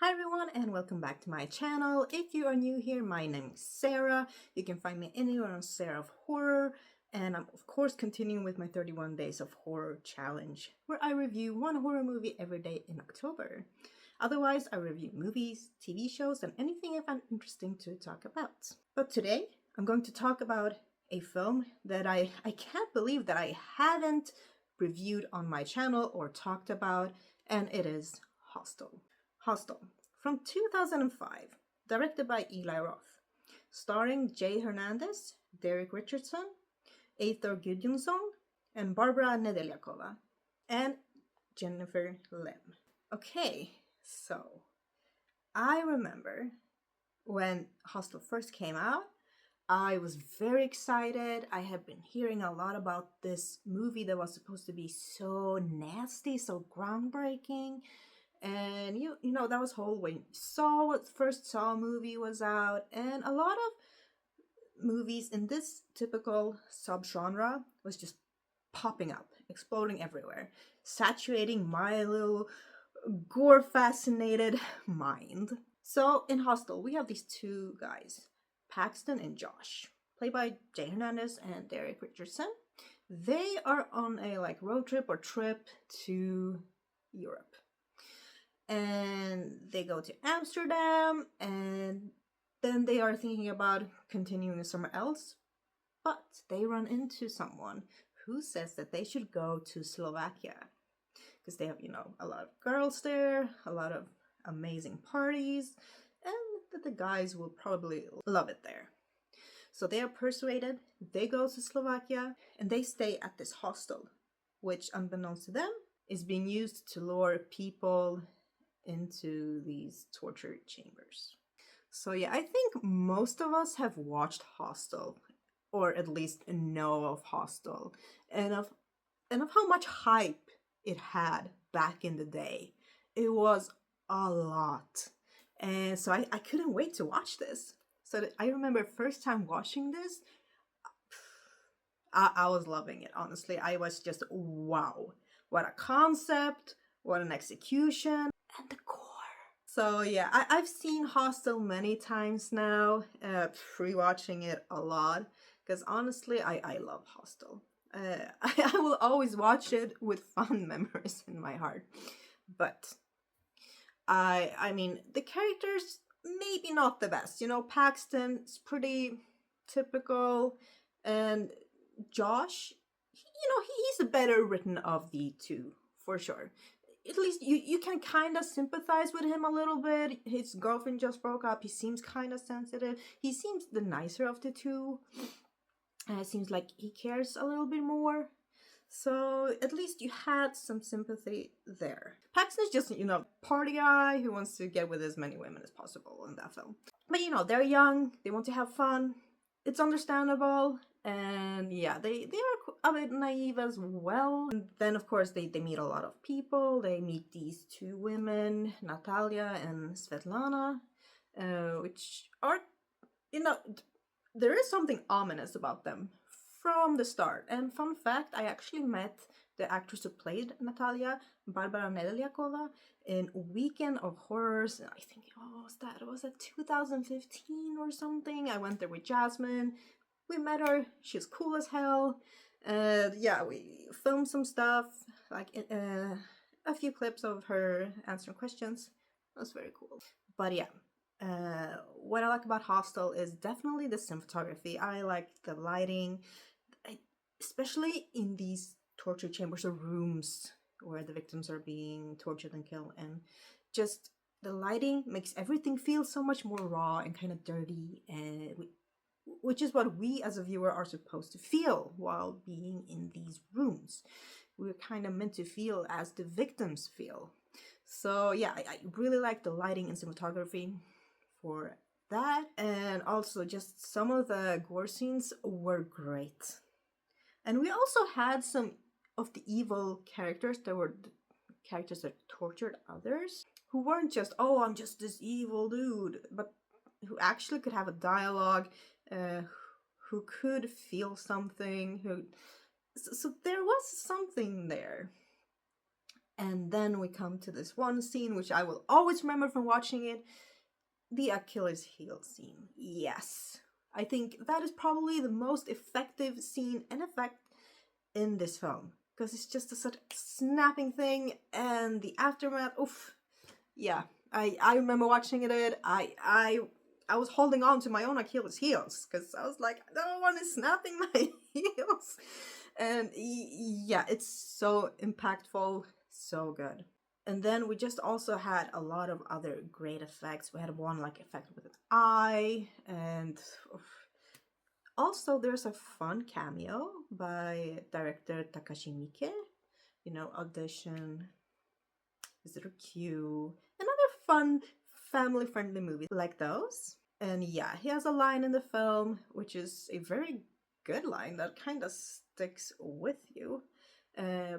Hi everyone and welcome back to my channel. If you are new here, my name is Sarah. You can find me anywhere on Sarah of Horror, and I'm of course continuing with my 31 Days of Horror challenge, where I review one horror movie every day in October. Otherwise, I review movies, TV shows, and anything I find interesting to talk about. But today, I'm going to talk about a film that I can't believe that I haven't reviewed on my channel or talked about, and it is Hostel. Hostel, from 2005, directed by Eli Roth, starring Jay Hernandez, Derek Richardson, Eyþór Gudjonsson, and Barbara Nedelyakova, and Jennifer Lim. Okay, so I remember when Hostel first came out, I was very excited. I had been hearing a lot about this movie that was supposed to be so nasty, so groundbreaking. And you know that was whole when first Saw movie was out, and a lot of movies in this typical subgenre was just popping up, exploding everywhere, saturating my little gore fascinated mind. So in Hostel we have these two guys, Paxton and Josh, played by Jay Hernandez and Derek Richardson. They are on a road trip or trip to Europe. And they go to Amsterdam, and then they are thinking about continuing somewhere else, but they run into someone who says that they should go to Slovakia because they have, a lot of girls there, a lot of amazing parties, and that the guys will probably love it there. So they are persuaded, they go to Slovakia, and they stay at this hostel, which, unbeknownst to them, is being used to lure people into these torture chambers. So yeah, I think most of us have watched Hostel, or at least know of Hostel, and of how much hype it had back in the day. It was a lot, and so I couldn't wait to watch this. So I remember first time watching this, I was loving it. Honestly, I was just wow, what a concept, what an execution, and the gore. So yeah, I've seen Hostel many times now, rewatching it a lot, because honestly, I love Hostel. I will always watch it with fond memories in my heart. But I mean, the characters, maybe not the best. Paxton's pretty typical, and Josh, he's the better written of the two, for sure. At least you can kind of sympathize with him a little bit. His girlfriend just broke up. He seems kind of sensitive. He seems the nicer of the two. It seems like he cares a little bit more. So at least you had some sympathy there. Paxton is just, party guy who wants to get with as many women as possible in that film. But they're young. They want to have fun. It's understandable. And yeah, they are a bit naive as well. And then of course they meet a lot of people. They meet these two women, Natalia and Svetlana, which are, there is something ominous about them from the start. And fun fact, I actually met the actress who played Natalia, Barbara Nedelyakova, in Weekend of Horrors. I think, was that 2015 or something? I went there with Jasmine. We met her. She's cool as hell. Yeah, we filmed some stuff, a few clips of her answering questions. That was very cool. But yeah, what I like about Hostel is definitely the cinematography. I like the lighting, especially in these torture chambers or rooms where the victims are being tortured and killed, and just the lighting makes everything feel so much more raw and kind of dirty, and which is what we as a viewer are supposed to feel while being in these rooms. We're kind of meant to feel as the victims feel. So yeah, I really like the lighting and cinematography for that, and also just some of the gore scenes were great. And we also had some of the evil characters that were characters that tortured others, who weren't just, oh, I'm just this evil dude, but who actually could have a dialogue, who could feel something, so there was something there. And then we come to this one scene, which I will always remember from watching it, the Achilles heel scene. Yes. I think that is probably the most effective scene and effect in this film. Because it's just such a snapping thing, and the aftermath, oof. Yeah, I remember watching it, I was holding on to my own Achilles heels, because I was like, no one is snapping my heels. And yeah, it's so impactful, so good. And then we just also had a lot of other great effects. We had one like effect with an eye, and also there's a fun cameo by director Takashi Miike. You know, Audition, Visitor Q, and other fun family-friendly movies like those. And yeah, he has a line in the film, which is a very good line that kind of sticks with you.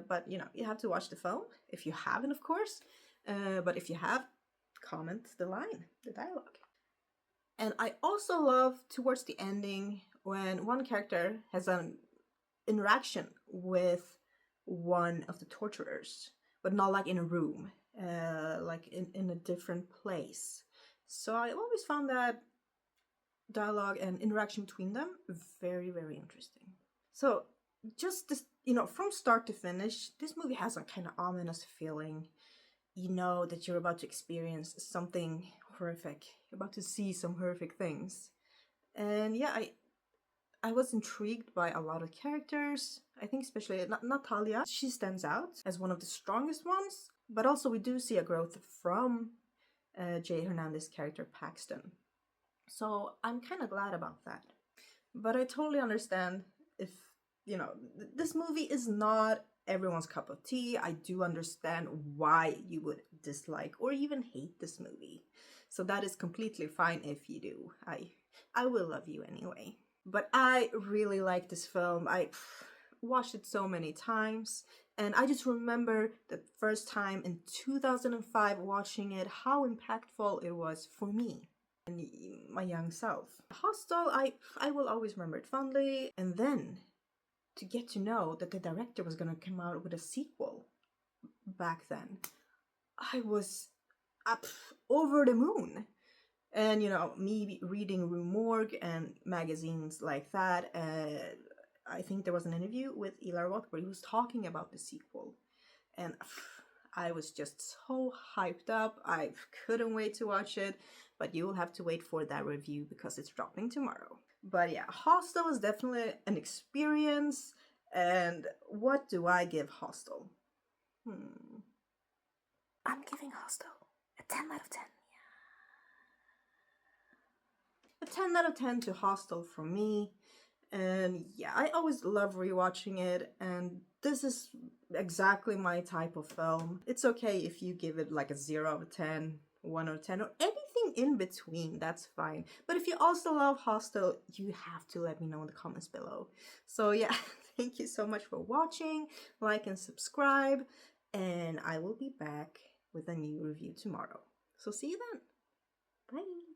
But you know, you have to watch the film if you haven't, of course. But if you have, comment the line, the dialogue. And I also love towards the ending when one character has an interaction with one of the torturers, but not like in a room, like in a different place. So I always found that dialogue and interaction between them very, very interesting. So just this, you know, from start to finish, this movie has a kind of ominous feeling. You know that you're about to experience something horrific. You're about to see some horrific things. And yeah, I was intrigued by a lot of characters. I think especially Natalia, she stands out as one of the strongest ones. But also we do see a growth from Jay Hernandez's character Paxton. So I'm kind of glad about that. But I totally understand if, you know, this movie is not everyone's cup of tea. I do understand why you would dislike or even hate this movie. So that is completely fine if you do. I will love you anyway. But I really like this film. I watched it so many times. And I just remember the first time in 2005 watching it, how impactful it was for me and my young self. Hostel, I will always remember it fondly. And then to get to know that the director was going to come out with a sequel back then, I was up over the moon. And you know, me reading Rue Morgue and magazines like that, I think there was an interview with Eli Roth where he was talking about the sequel, and I was just so hyped up. I couldn't wait to watch it, but you will have to wait for that review because it's dropping tomorrow. But yeah, Hostel is definitely an experience. And what do I give Hostel? I'm giving Hostel a 10 out of 10. A 10 out of 10 to Hostel for me. And yeah, I always love rewatching it, and this is exactly my type of film. It's okay if you give it like a 0 out of 10, 1 out of 10, or anything in between, that's fine. But if you also love Hostel, you have to let me know in the comments below. So yeah, thank you so much for watching, like and subscribe, and I will be back with a new review tomorrow. So see you then. Bye.